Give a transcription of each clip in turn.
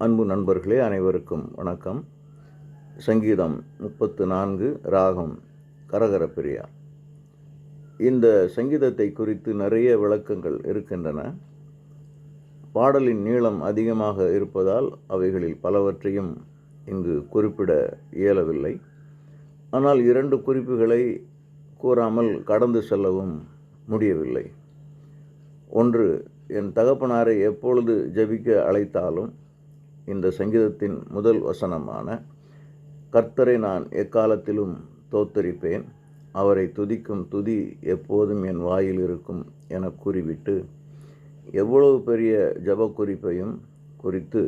அன்பு நண்பர்களே, அனைவருக்கும் வணக்கம். சங்கீதம் 34 ராகம் கரகரப்பிரியா. இந்த சங்கீதத்தை குறித்து நிறைய விளக்கங்கள் இருக்கின்றன. பாடலின் நீளம் அதிகமாக இருப்பதால் அவைகளில் பலவற்றையும் இங்கு குறிப்பிட இயலவில்லை. ஆனால் 2 குறிப்புகளை கூறாமல் கடந்து செல்லவும் முடியவில்லை. ஒன்று, என் தகப்பனாரை எப்பொழுது ஜெபிக்க அழைத்தாலும் இந்த சங்கீதத்தின் முதல் வசனமான கர்த்தரை நான் எக்காலத்திலும் தோத்தரிப்பேன், அவரை துதிக்கும் துதி எப்போதும் என் வாயில் இருக்கும் என கூறிவிட்டு எவ்வளவு பெரிய ஜப குறிப்பையும் குறித்து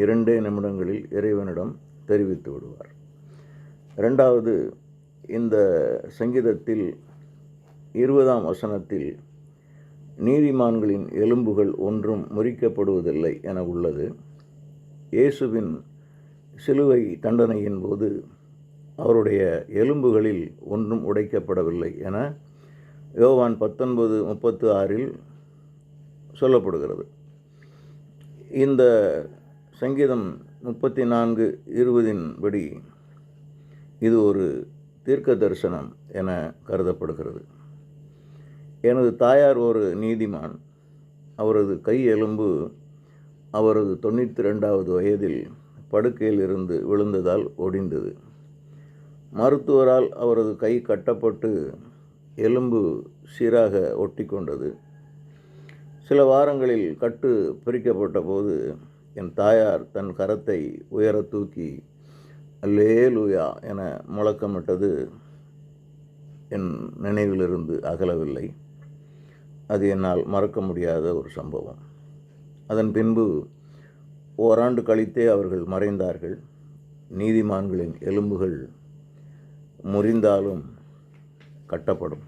2 நிமிடங்களில் இறைவனிடம் தெரிவித்து விடுவார். 2வது, இந்த சங்கீதத்தில் 20ஆம் வசனத்தில் நீதிமான்களின் எலும்புகள் ஒன்றும் முறிக்கப்படுவதில்லை என உள்ளது. இயேசுவின் சிலுவை தண்டனையின் போது அவருடைய எலும்புகளில் ஒன்றும் உடைக்கப்படவில்லை என யோவான் 19:36 சொல்லப்படுகிறது. இந்த சங்கீதம் 34:20 படி இது ஒரு தீர்க்க தரிசனம் என கருதப்படுகிறது. எனது தாயார் ஒரு நீதிமான். அவரது கை எலும்பு அவரது 92வது வயதில் படுக்கையில் இருந்து விழுந்ததால் ஒடிந்தது. மருத்துவரால் அவரது கை கட்டப்பட்டு எலும்பு சீராக ஒட்டி கொண்டது. சில வாரங்களில் கட்டு பிரிக்கப்பட்ட போது என் தாயார் தன் கரத்தை உயர தூக்கி அல்லேலூயா என முழக்கமிட்டது என் நினைவிலிருந்து அகலவில்லை. அது என்னால் மறக்க முடியாத ஒரு சம்பவம். அதன் பின்பு ஓராண்டு கழித்தே அவர்கள் மறைந்தார்கள். நீதிமான்களின் எலும்புகள் முறிந்தாலும் கட்டப்படும்.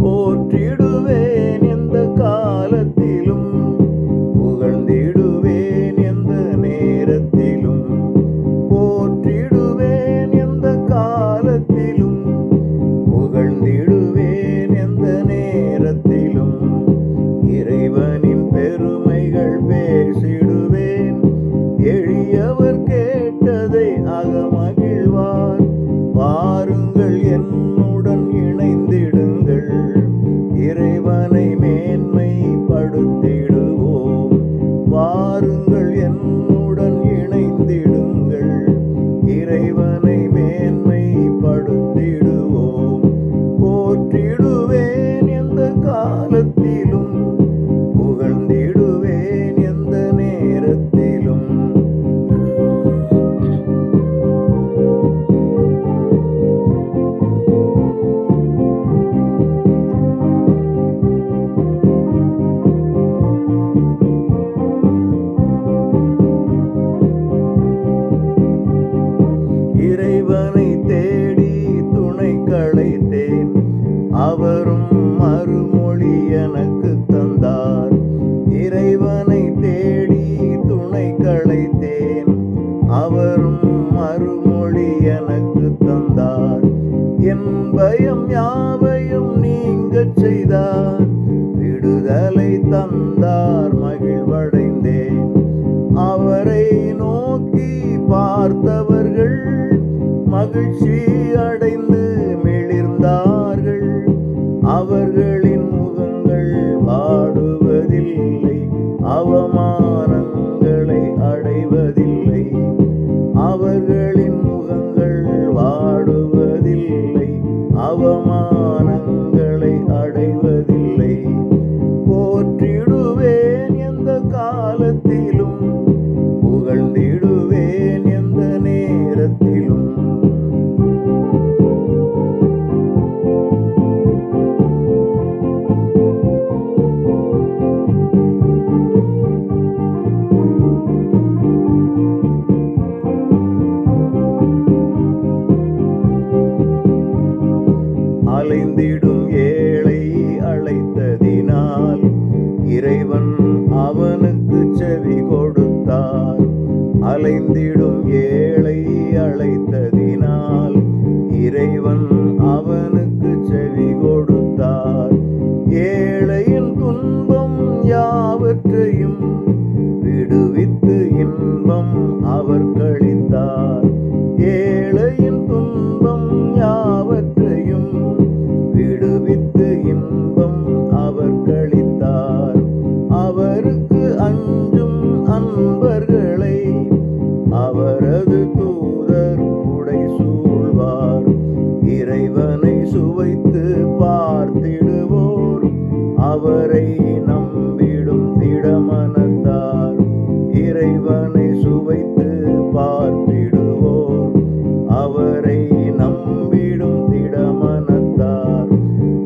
போற்றிடுவேன் எந்த காலத்திலும், புகழ்ந்திடுவேன் எந்த நேரத்திலும். போற்றிடுவேன் எந்த காலத்திலும், புகழ்ந்திடுவேன் எந்த நேரத்திலும். இறைவனின் பெருமைகள் பேசிடுவேன், எளியவர் கேட்டதை அகமகிழ்வார். வாருங்கள் என்னுடன் இணைந்திடுங்கள், இறைவனை மேன்மைப்படுத்திடுவோம். வாருங்கள் என்னுடன் இணைந்திடுங்கள், இறைவனை மேன்மைப்படுத்திடுவோம். போற்றிடுவேன் எந்த காலத்திலும், புகழ்ந்திடுவேன் எந்த நேரத்திலும். இறைவனை தேடி துணை களைத்தேன், அவரும் மறுமொழி எனக்கு தந்தார். இறைவனை தேடி துணை களைத்தேன், அவரும் மறுமொழி எனக்கு தந்தார். என் பயம் யாவையும் நீங்கச் செய்தார், விடுதலை தந்தார், மகிழ்வடைந்தேன். அவரை நோக்கி பார்த்தவர்கள் மகிழ்ச்சி அடைந்து மிளிர்ந்தார்கள். அவர்களின் முகங்கள் வாடுவதில்லை, அவமானங்களை அடைவதில்லை. அவர்களின் முகங்கள் வாடுவதில்லை, அவமானங்களை அடைவதில்லை. போற்றிடுவேன் எந்த காலத்திலும், புகழ்ந்திடுவேன் எந்த நேரத்திலும். அலைந்திடும் ஏழை அழைத்ததினால் இறைவன் அவனுக்கு செவி கொடுத்தார். அலைந்திடும் ஏழை அழைத்ததினால் இறைவன் அவனுக்கு செவி கொடுத்தார். ஏழையின் துன்பம் யாவற்றையும் விடுவித்து இன்பம் அவர் கழித்தார். ஏழையின் துன்பம் யாவற்றையும் விடுவித்து இன்பம் அவர் கழித்தார். அவருக்கு அஞ்சும் அன்பர்களை அவரது தூதர் புடை சூழ்வார். இறைவனை சுவைத்து பார்த்திடுவோர் அவரை நம்பிடும் திடமனத்தார். இறைவனை சுவைத்து பார்த்திடுவோர் அவரை நம்பிடும் திடமனத்தார்.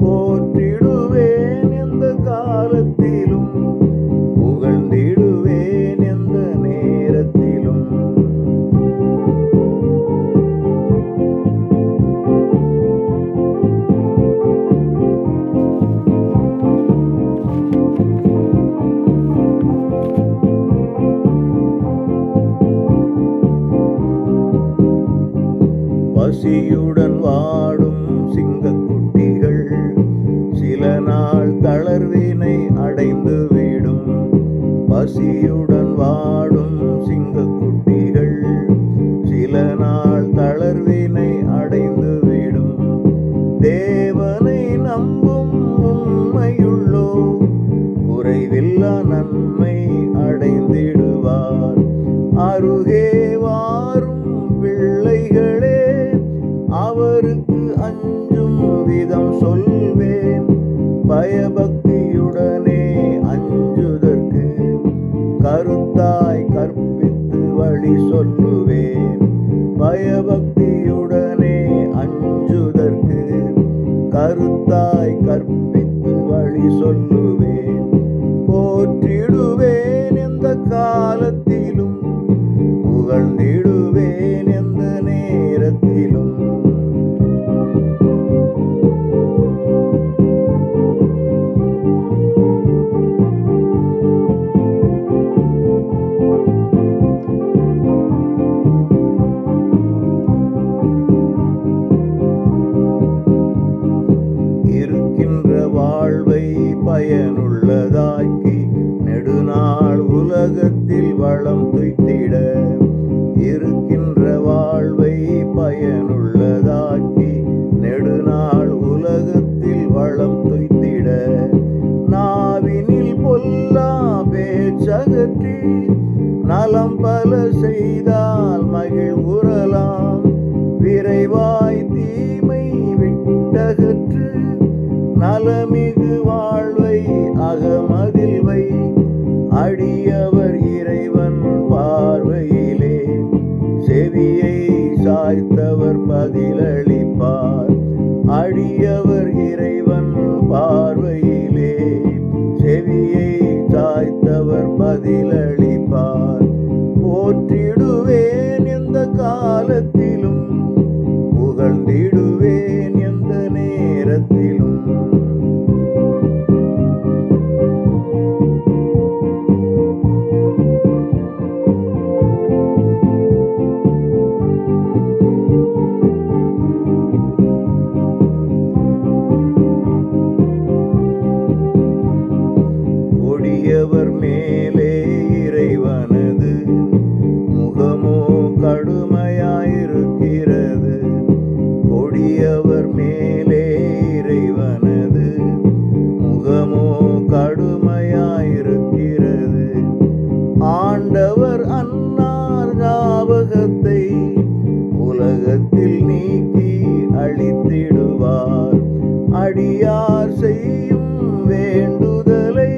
போற்றிடுவேன் எந்த காலத்திலும் புகழ்ந்திடுவேன் எந்த நேரத்திலும். பசியுடன் வாடும் சிங்கக்குட்டிகள் சில நாள் தளர்வினை அடைந்துவிடும். பசியுடன் வாடும் சிங்கக்குட்டிகள் சில நாள் தளர்வினை அடைந்துவிடும். தேவனை நம்பும் உண்மையுள்ளோ குறைவில்லா நன்மை அடைந்திடுவார். அருகே வாரும் பிள்ளைகளே அவருக்கு அஞ்சும் விதம் சொல்வேன். பயபக்தியுடனே அஞ்சுதற்கு கருத்தாய் கற்பித்து வழி சொல்லுவேன். பயபக்தியுடனே அஞ்சுதற்கு கருத்தாய் கற்பித்து வழி சொல்லுவேன். போற்றிடுவேன் எந்த காலத்திலும் புகழ்ந்திடுவேன் எந்த நேரத்திலும். இருக்கின்ற வாழ்வை பயனுள்ளதாக்கி நெடுநாள் உலகத்தில் வளம் துய்த்திட. இருக்கின்ற வாழ்வை பயனுள்ளதாக்கி நெடுநாள் உலகத்தில் வளம் துய்த்திட. நாவினில் பொல்லா பேச்சகற்றி நலம் பல செய்தால் மகிழ்வுறலாம். விரைவாய் தீமை விட்டகற்று நலமிகு வாழ்வை அகமதில் வை. அடியவர் இறைவன் பார்வையிலே செவியை சாய்த்தவர் பதிலளிப்பார். அடியவர் இறைவன் பார்வையிலே செவியை சாய்த்தவர் பதிலளிப்பார். போற்றிடுவேன் எந்த காலத்திலும் புகழ்ந்திடுவேன் எந்த நேரத்திலும். கொடியவர் மேலே இறைவனது முகமோ கடுமையாயிருக்கிறது. கொடியவர் மேலே இறைவனது முகமோ கடுமையாயிருக்கிறது. ஆண்டவர் அன்னார் ஞாபகத்தை உலகத்தில் நீக்கி அழித்திடுவார். அடியார் செய்யும் வேண்டுதலை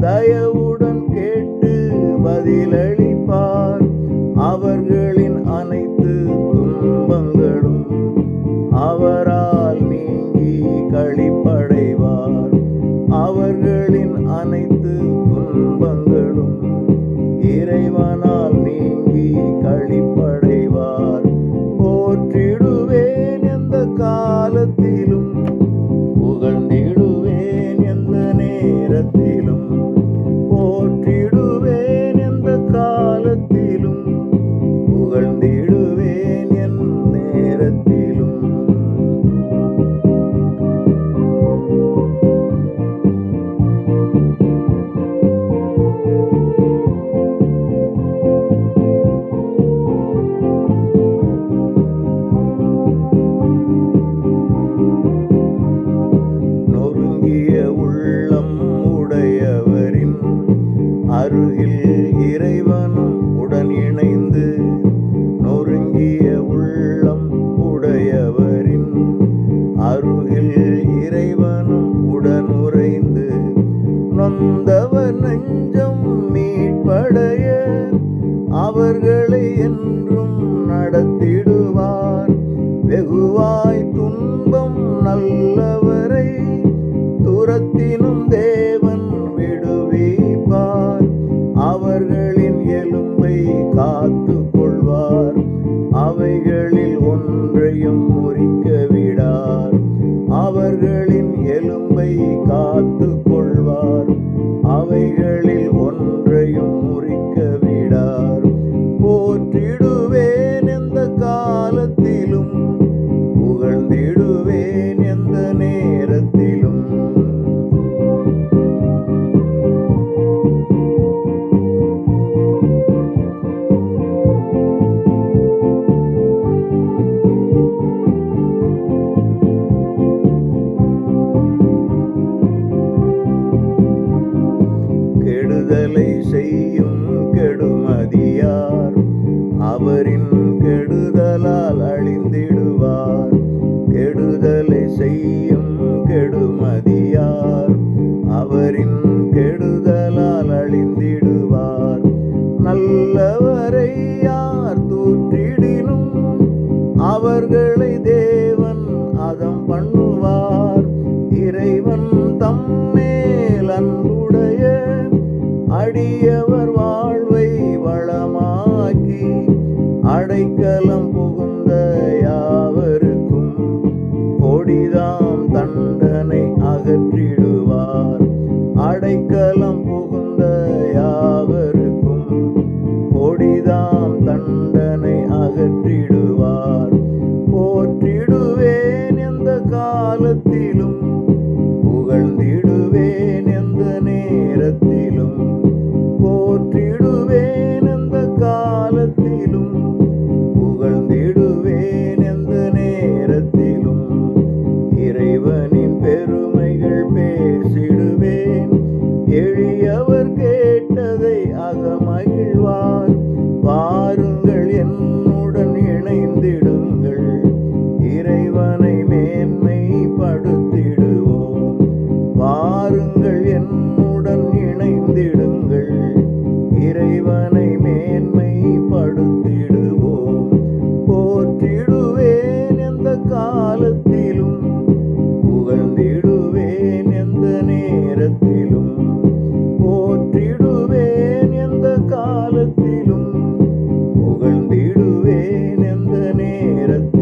தயவுடன் கேட்டு பதிலளிப்பார். அவர்களின் அனைத்து துன்பங்களும் அவரால் நீங்கி களிப்படைவார். அவர்களின் அனைத்து துன்பங்களும் இறைவனால் நீங்கி களிப்படைவார். போற்றிடுவேன் எந்த காலத்திலும் புகழ் அருகில் இறைவனும் உடனுறைந்து நொந்தவர் நெஞ்சம் மீட்படைய அவர்களை என்றும் நடத்திடுவார். வெகுவாய் துன்பம் நல்லவரை துரத்தினும் தேவன் விடுவிப்பார். அவர்களின் எலும்பை காத்து கொள்வார், அவைகளில் ஒன்றையும் முறிக்க விடார். அவர்களின் எலும்பை காத்து கொள்வார், அவைகளில் ஒன்றையும் முறிக்க விடார். போற்றிடுவேன் எந்த காலத்திலும், புகழ்ந்திடுவேன் எந்த நேரத்திலும். கெடுதலை செய்யும் கெடுமதியார் அவரின் கெடுதலால் அழிந்திடுவார். கெடுதலை செய்யும் கெடுமதியார் அவரின் கெடுதலால் அழிந்திடுவார். நல்லவரை யார் தூற்றிடினும் அவர்களை தேவன் அதம் பண்ணுவார். இறைவன் தம்மேல் அன்புடைய அடியவர் வாழ்வை வளமாக்கி அடைக்கலம் புகுந்த யாவருக்கும் கொடிதாம் தண்டனை அகற்றிடுவார். அடைக்கலம் புகுந்த யாவருக்கும் கொடிதாம் தண்டனை அகற்றிடுவார். போற்றிடுவேன் எந்த காலத்திலும், புகழ்ந்திடுவேன் எந்த நேரத்திலும். போற்றிடுவேன் எந்த காலத்திலும், புகழ்ந்திடுவேன் எந்த நேரத்திலும். இறைவனின் பெருமைகள் பேசிடுவேன், எளியவர் கேட்டதை அகமகிழ்வார். வாருங்கள் என்னுடன் இணைந்திடுங்கள், இறைவனை மேன்மைப்படுத்திடுவோம். வாருங்கள் என்னுடன் இணைந்திடுங்கள், இறைவனை மேன்மைப்படுத்திடுவோம். போற்றிடுவேன் எந்த காலத்திலும், புகழ்ந்திடுவேன் எந்த நேரத்திலும். போற்றிடுவேன் எந்த காலத்திலும், புகழ்ந்திடுவேன் எந்த நேரத்திலும்.